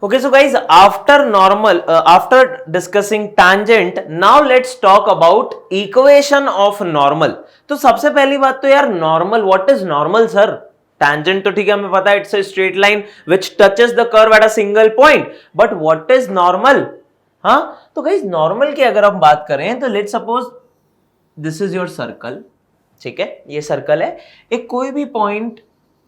Okay, so guys, after discussing tangent, now let's talk about equation of normal. तो सबसे पहली बात तो यार normal, what is normal sir? Tangent तो ठीक है हमें पता है, it's a straight line which touches the curve at a single point. But what is normal? हाँ, तो guys normal की अगर हम बात करें तो let's suppose this is your circle, ठीक है, ये सर्कल है, एक कोई भी पॉइंट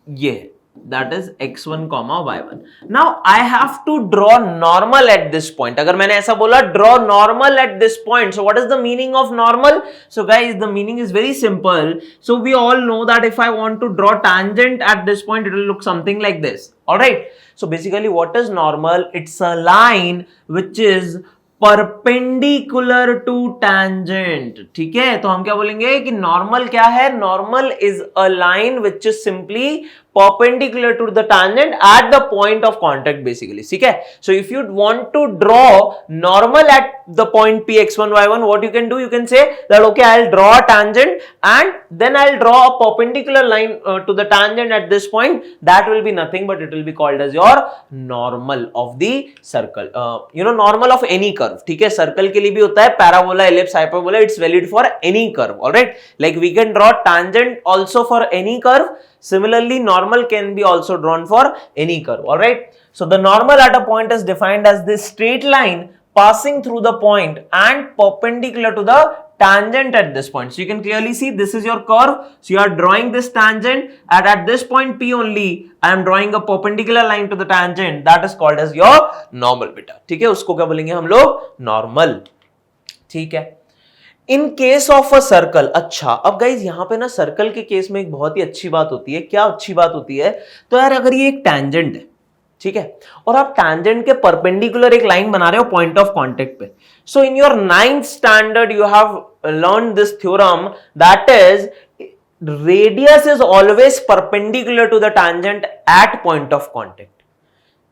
ये है, that is x1, y1. Now I have to draw normal at this point. अगर मैंने ऐसा बोला draw normal at this point, so what is the meaning of normal? So guys, the meaning is very simple. So we all know that if I want to draw tangent at this point, it will look something like this. All right. So basically, what is normal? It's a line which is perpendicular to tangent. ठीक है, तो हम क्या बोलेंगे कि normal क्या है? Normal is a line which is simply perpendicular to the tangent at the point of contact basically. ठीक है, so if you want to draw normal at the point p x1 y1, what you can do, you can say that okay, I'll draw a tangent and then I'll draw a perpendicular line to the tangent at this point. That will be nothing but it will be called as your normal of the circle. Normal of any curve. ठीक है, circle के लिए भी होता है parabola, ellipse, hyperbola. It's valid for any curve. All right, like we can draw tangent also for any curve. Similarly, normal can be also drawn for any curve. All right. So the normal at a point is defined as this straight line passing through the point and perpendicular to the tangent at this point. So you can clearly see this is your curve. So you are drawing this tangent and at this point P only I am drawing a perpendicular line to the tangent. That is called as your normal beta. ठीक है, उसको क्या बोलेंगे हम लोग? Normal. ठीक है. In case of a circle. अच्छा, अब गाइज यहां पे ना सर्कल के केस में एक बहुत ही अच्छी बात होती है. क्या अच्छी बात होती है? तो यार अगर ये एक टैंजेंट है, ठीक है, और आप टैंजेंट के परपेंडिकुलर एक लाइन बना रहे हो पॉइंट ऑफ कांटेक्ट पे, so in your 9th standard you have learn this theorem that is radius is always perpendicular to the tangent at point of contact.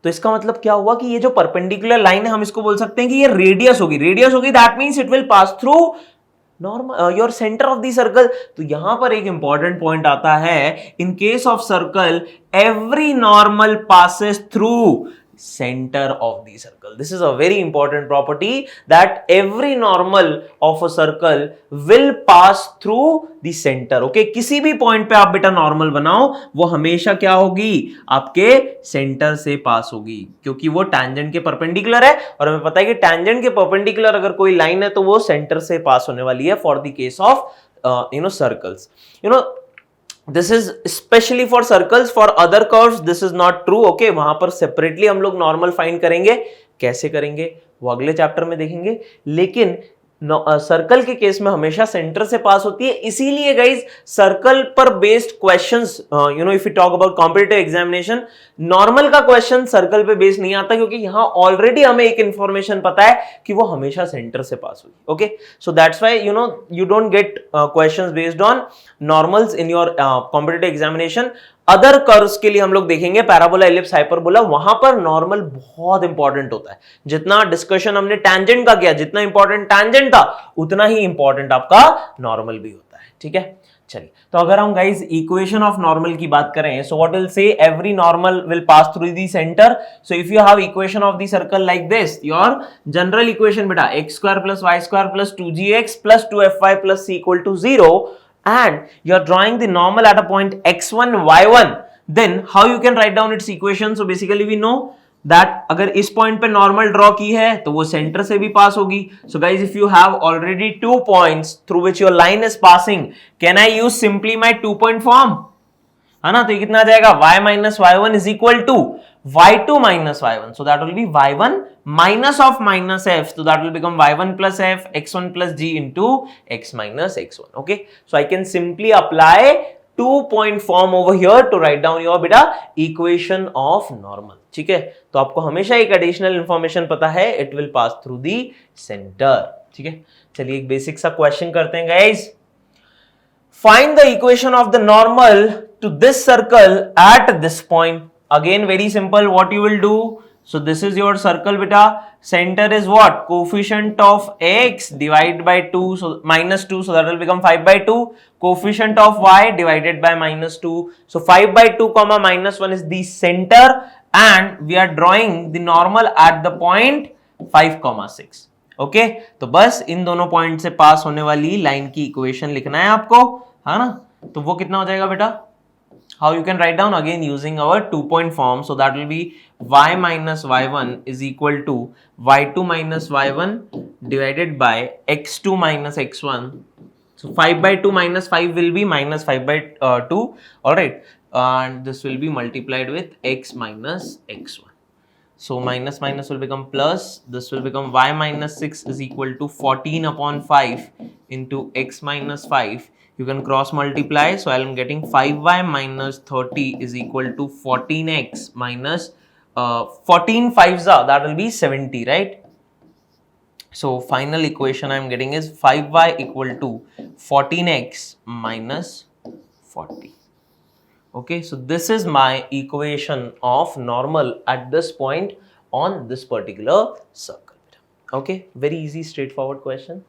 तो इसका मतलब क्या हुआ कि ये जो परपेंडिकुलर लाइन है हम इसको बोल सकते हैं कि ये रेडियस होगी. That means it will pass through normal your centre of the circle. तो यहां पर एक इंपॉर्टेंट पॉइंट आता है, in case of circle every normal passes through center of the circle. This is a very important property that every normal of a circle will pass through the center. Okay, किसी भी point पे आप बेटा normal बनाओ वो हमेशा क्या होगी? आपके सेंटर से पास होगी, क्योंकि वो टैंजेंट के परपेंडिकुलर है और हमें पता है कि टैंजेंट के परपेंडिकुलर अगर कोई लाइन है तो वो सेंटर से पास होने वाली है for the case of circles. This is especially for circles. For other curves this is not true. Okay, वहां पर separately हम लोग normal find करेंगे. कैसे करेंगे वो अगले चैप्टर में देखेंगे, लेकिन सर्कल के केस में हमेशा सेंटर से पास होती है. इसीलिए गाइज सर्कल पर based questions, if you talk about competitive examination, normal का क्वेश्चन सर्कल पे बेस्ड नहीं आता, क्योंकि यहां ऑलरेडी हमें एक इंफॉर्मेशन पता है कि वो हमेशा सेंटर से पास होगी. Okay, so that's why you don't get questions based on normals in your competitive examination. Other curves के लिए हम लोग देखेंगे पैराबोला, एलिप्स, हाइपरबोला, वहां पर नॉर्मल बहुत इंपॉर्टेंट होता है. जितना डिस्कशन हमने टैंजेंट का किया, जितना इंपॉर्टेंट टैंजेंट था उतना ही इंपॉर्टेंट आपका नॉर्मल भी होता है. ठीक है, चलिए, तो अगर हम गाइस इक्वेशन ऑफ नॉर्मल की बात करें, so what will say every normal will pass through the centre. So if you have equation of the circle like this, your general equation बेटा x² + y² + 2gx + 2fy + c = 0, and you are drawing the normal at a point x1 y1, then how you can write down its equation? So basically we know that अगर इस point पे normal draw की है तो वो centre से भी पास होगी. So guys, if you have already 2 points through which your line is passing, can I use simply my 2-point form? है ना, तो ये कितना आ जाएगा? y - y1 is equal to y2 - y1. So that will be y1 minus of minus f. So that will become y1 plus f x1 plus g into x minus x1. Okay, so I can simply apply 2-point form over here to write down your beta equation of normal. ठीक है, तो आपको हमेशा एक additional information पता है, it will pass through the centre. ठीक है, चलिए एक बेसिक सा क्वेश्चन करते हैं guys. Find the equation of the normal to this circle at this point. Again very simple, what you will do, So this is your circle beta. Center is what? Coefficient of x divided by 2, so minus 2, so that will become 5 by 2. Coefficient of y divided by minus 2. So 5 by 2 comma minus 1 is the center, and we are drawing the normal at the point 5 comma 6. Okay तो बस इन दोनों point से पास होने वाली line की equation लिखना है आपको, है ना? तो वो कितना हो जाएगा बेटा? How you can write down again using our 2-point form. So that will be y minus y1 is equal to y2 minus y1 divided by x2 minus x1. So 5 by 2 minus 5 will be minus 5 by 2. Alright. And this will be multiplied with x minus x1. So minus minus will become plus. This will become y minus 6 is equal to 14 upon 5 into x minus 5. You can cross multiply. So I am getting 5y minus 30 is equal to 14x minus 14 5s, that will be 70, right? So final equation I am getting is 5y equal to 14x minus 40. Okay, so this is my equation of normal at this point on this particular circle. Okay, very easy, straightforward question.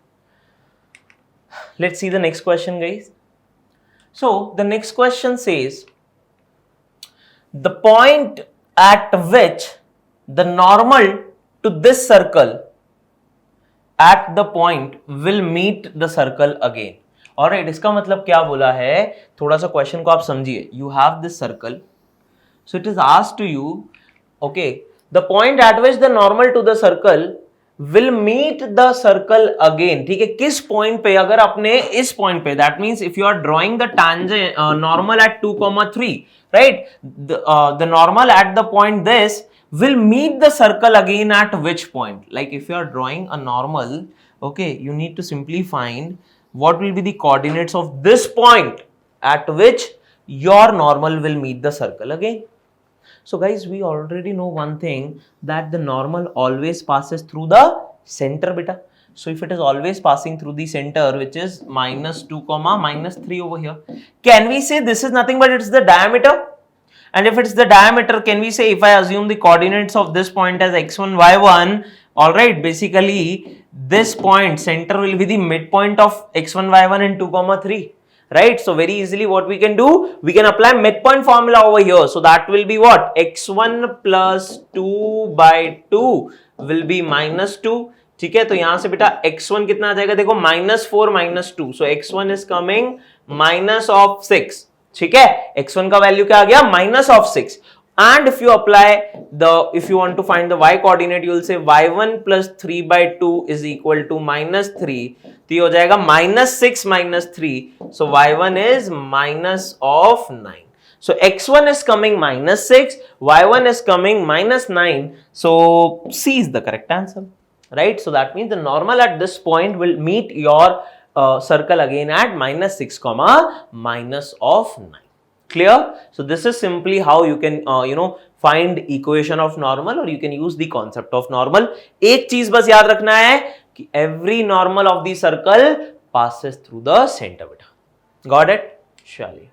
Let's see the next question, guys. So the next question says, the point at which the normal to this circle at the point will meet the circle again. Alright, इसका मतलब क्या बोला है, थोड़ा सा question को आप समझिए. You have this circle, so it is asked to you, okay, the point at which the normal to the circle will meet the circle again. ठीक है, किस पॉइंट पे? अगर आपने इस पॉइंट पे, that means if you are drawing the tangent normal at 2,3, right? The normal at the point this will meet the circle again at which point? Like if you are drawing a normal, okay, you need to simply find what will be the coordinates of this point at which your normal will meet the circle again. So guys, we already know one thing, that the normal always passes through the center beta. So if it is always passing through the center, which is minus 2 comma minus 3 over here, can we say this is nothing but it's the diameter? And if it's the diameter, can we say if I assume the coordinates of this point as x1, y1, alright, basically this point center will be the midpoint of x1, y1 and 2 comma 3. Right, so very easily what we can do, we can apply midpoint formula over here. So that will be what? x1 plus 2 by 2 will be minus 2. ठीक है, तो यहां से बेटा x1 कितना आ जाएगा? देखो minus 4 minus 2. So x1 is coming minus of 6. ठीक है, x1 का वैल्यू क्या आ गया? Minus of 6. And if you apply the, if you want to find the y coordinate, you will say y1 plus 3 by 2 is equal to minus 3. तो ये हो जाएगा minus 6 minus 3. So y1 is minus of 9. So x1 is coming minus 6, y1 is coming minus 9. So C is the correct answer, right? So that means the normal at this point will meet your circle again at minus 6 comma minus of 9. Clear? So this is simply how you can find equation of normal, or you can use the concept of normal. एक चीज बस याद रखना है कि every normal of the circle passes through the center beta. Got it? Surely.